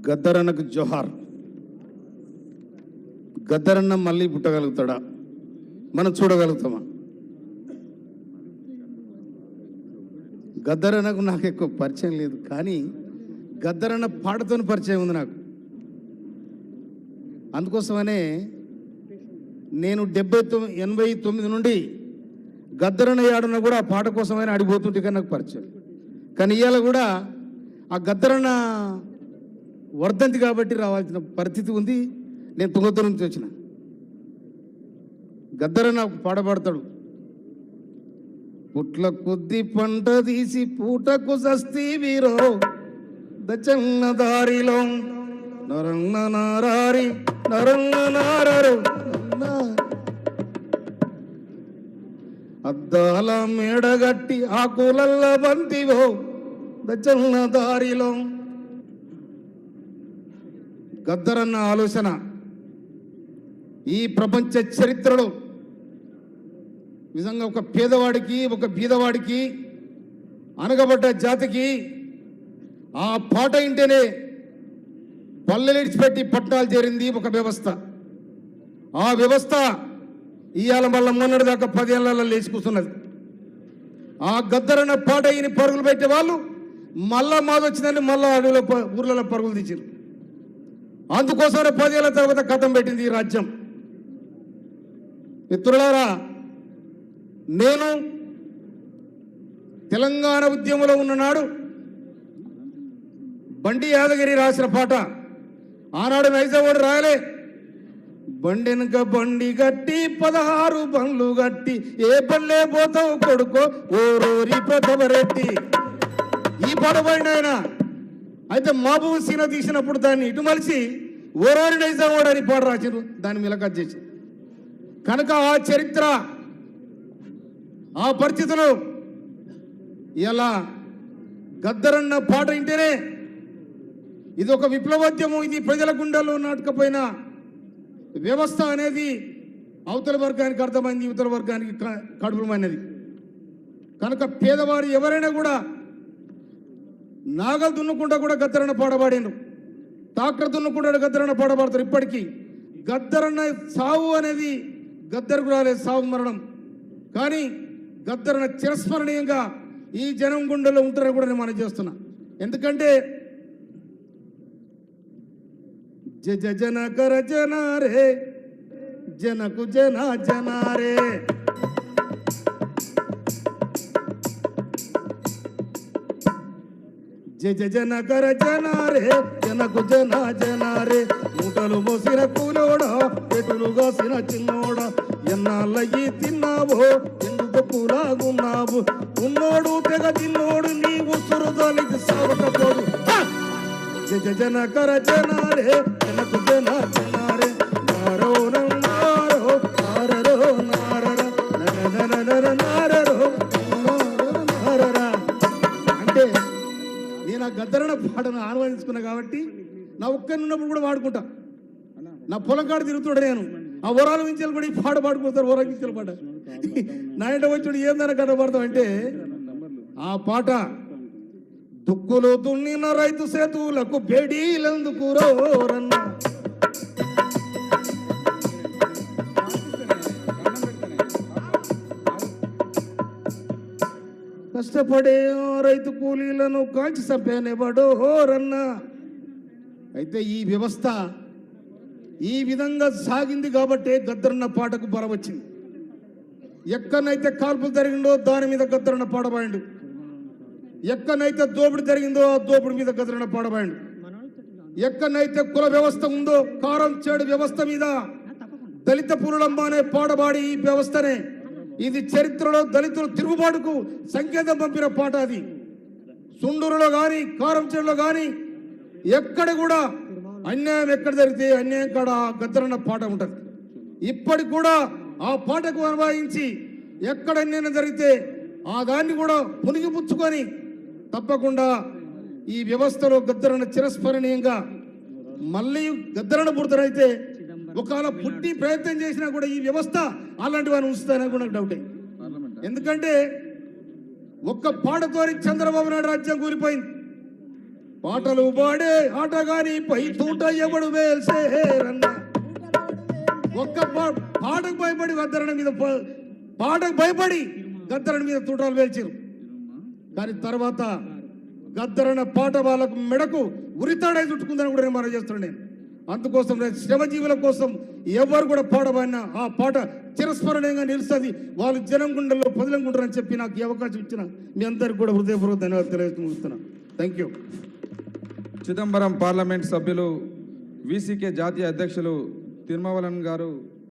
గద్దరన్నకు జోహార్. గద్దరన్న మళ్ళీ పుట్టగలుగుతాడా? మనం చూడగలుగుతామా? గద్దరన్నకు నాకు ఎక్కువ పరిచయం లేదు, కానీ గద్దరన్న పాటతో పరిచయం ఉంది నాకు. అందుకోసమనే నేను 89 నుండి గద్దరన్న ఏడున్న కూడా ఆ పాట కోసమైనా అడిగిపోతుంటే కానీ నాకు పరిచయం. కానీ ఇవాళ కూడా ఆ గద్దరన్న వర్ధంతి కాబట్టి రావాల్సిన పరిస్థితి ఉంది. నేను తుంగతుర్తి నుంచి వచ్చిన. గద్దరన్న పాడబడతాడు. పుట్ల కొద్ది పంట తీసి పూటకు సస్తి వీరో దచన్న దారిలో నరన్న నారారి నరన్న నారరు అద్దాల మేడగట్టి ఆకులల్ల బంతివో దచన్న దారిలో. గద్దరన్న ఆలోచన ఈ ప్రపంచ చరిత్రలో నిజంగా ఒక పేదవాడికి, ఒక బీదవాడికి, అనగబడ్డ జాతికి ఆ పాట ఇంటేనే పల్లెలు ఇడిచిపెట్టి పట్టాలు చేరింది ఒక వ్యవస్థ. ఆ వ్యవస్థ ఇవాళ మళ్ళీ మొన్నటి దాకా 10 ఏళ్లలో లేచి కూర్చున్నది. ఆ గద్దరన్న పాట ఈయన పరుగులు పెట్టే వాళ్ళు మళ్ళా మాదొచ్చిందని మళ్ళా అడవిలో ఊర్లలో పరుగులు తీసారు. అందుకోసమే 10 ఏళ్ల తర్వాత కథం పెట్టింది ఈ రాజ్యం. మిత్రులారా, నేను తెలంగాణ ఉద్యమంలో ఉన్ననాడు బండి యాదగిరి రాసిన పాట ఆనాడు నైజావాడు రాయలే. బండెనక బండి గట్టి 16 బండ్లు గట్టి ఏ పల్లె పోతావు కొడుకో ఓరోరి పెద్దవరెట్టి. ఈ పాట పడిన ఆయన అయితే మహబూబ్ సీన తీసినప్పుడు దాన్ని ఇటు మలిసి ఓరోరి నైజావాడు అని పాట రాశారు, దాన్ని మిలకత్ చేసి. కనుక ఆ చరిత్ర, ఆ పరిస్థితులు ఇలా గద్దరన్న పాట వింటేనే ఇది ఒక విప్లవోద్యమం. ఇది ప్రజల గుండెల్లో నాటకపోయిన వ్యవస్థ అనేది అవతల వర్గానికి అర్థమైంది, యువతల వర్గానికి కడుపులమైనది. కనుక పేదవారు ఎవరైనా కూడా నాగలు దున్నుకుంటా కూడా గద్దరన్న పాడబడారు, ట్రాక్టర్ దున్నుకుంటా గద్దరన్న పాడబడతారు. ఇప్పటికీ గద్దరన్న సావు అనేది గద్దరకు రాలేదు, సావు మరణం. కానీ గద్దరన్న చిరస్మరణీయంగా ఈ జనం గుండెలో ఉంటారని కూడా నేను మనం చేస్తున్నా. ఎందుకంటే జనకర జనారే జనకు జన జనారే జనకర జనారే జనకు జన జనారే మూటలు మోసిన కూలోడా పెటులు కాసిన చిన్నోడా ఎన్నాళ్ళయి తిన్నావో ఎందుకు కూలాగున్నావు ఉన్నోడు తెగ తిన్నోడు నీ ఉసురు దానికి సాగకపోడు. జనకర జనారే జనకు జన జనారే నారో నారో నారరో నారర నర నారరో నారరా. అంటే నేను ఆ గద్దరన్న పాటను ఆహ్వానించుకున్నా కాబట్టి నా ఒక్కరిని ఉన్నప్పుడు కూడా వాడుకుంటా. నా పొలం కాడ తిరుగుతాడు, నేను ఆ వరాల మించాలు కూడా ఈ పాట పాడుకుంటారు. వరాల మించాల పాట నా ఇంట వచ్చాడు ఏందన్నా కట్ట పాడతాం అంటే ఆ పాట దుక్కులు దున్నిన రైతు సేతులకు బేడీలందుకు రోరన్న. కష్టపడే రైతు కూలీలను కాల్చి చంపేనేవాడో హోరన్న. అయితే ఈ వ్యవస్థ ఈ విధంగా సాగింది కాబట్టే గద్దరన్న పాటకు బలం వచ్చింది. ఎక్కడనైతే కాల్పులు జరిగిందో దాని మీద గద్దరన్న పాడబాయండు, ఎక్కడనైతే దోపిడి జరిగిందో ఆ దోపిడి మీద గద్దరన్న పాడబాయండు, ఎక్కడనైతే కుల వ్యవస్థ ఉందో కారం చేడు వ్యవస్థ మీద దళిత పురుడమ్మ అనే పాడబాడి ఈ వ్యవస్థనే ఇది చరిత్రలో దళితుల తిరుగుబాటుకు సంకేతం పంపిన పాట. అది సుండూరులో కానీ కారం చేడులో కానీ ఎక్కడ కూడా అన్యాయం ఎక్కడ జరిగితే అన్యాయం కాడ గద్దరన్న పాట ఉంటుంది. ఇప్పటికి కూడా ఆ పాటకు అనుభవించి ఎక్కడ అన్యాయం జరిగితే ఆ దాన్ని కూడా పునిగిపుచ్చుకొని తప్పకుండా ఈ వ్యవస్థలో గద్దరన్న చిరస్మరణీయంగా మళ్ళీ గద్దరన్న పుడతారైతే ఒకవేళ పుట్టి ప్రయత్నం చేసినా కూడా ఈ వ్యవస్థ అలాంటి వారిని ఉంచుతానని కూడా నాకు డౌటే. ఎందుకంటే ఒక్క పాటతోని చంద్రబాబు నాయుడు రాజ్యం కూలిపోయింది. పాటలు పాడే ఆటగాని పై తూట ఎవడు వేల్సేరన్న. ఒక్క పాటకు భయపడి గద్దరణ మీద పాటకు భయపడి గద్దరణ మీద తూటాలు వేల్చారు. కానీ తర్వాత గద్దరణ పాట వాళ్ళకు మెడకు ఉరితాడే చుట్టుకుందని కూడా నేను మనం చేస్తున్నాను. నేను అందుకోసం నేను శ్రమజీవుల కోసం ఎవరు కూడా పాడబడినా ఆ పాట చిరస్మరణీయంగా నిలుస్తుంది. వాళ్ళు జనం గుండెల్లో పదిలంగుంటారని చెప్పి నాకు ఈ అవకాశం ఇచ్చిన మీ అందరికి కూడా హృదయపూర్వక ధన్యవాదాలు తెలియజేస్తున్నాను. Thank you. చిదంబరం పార్లమెంట్ సభ్యులు వీసీకే జాతీయ అధ్యక్షులు తిరుమావలన్ గారు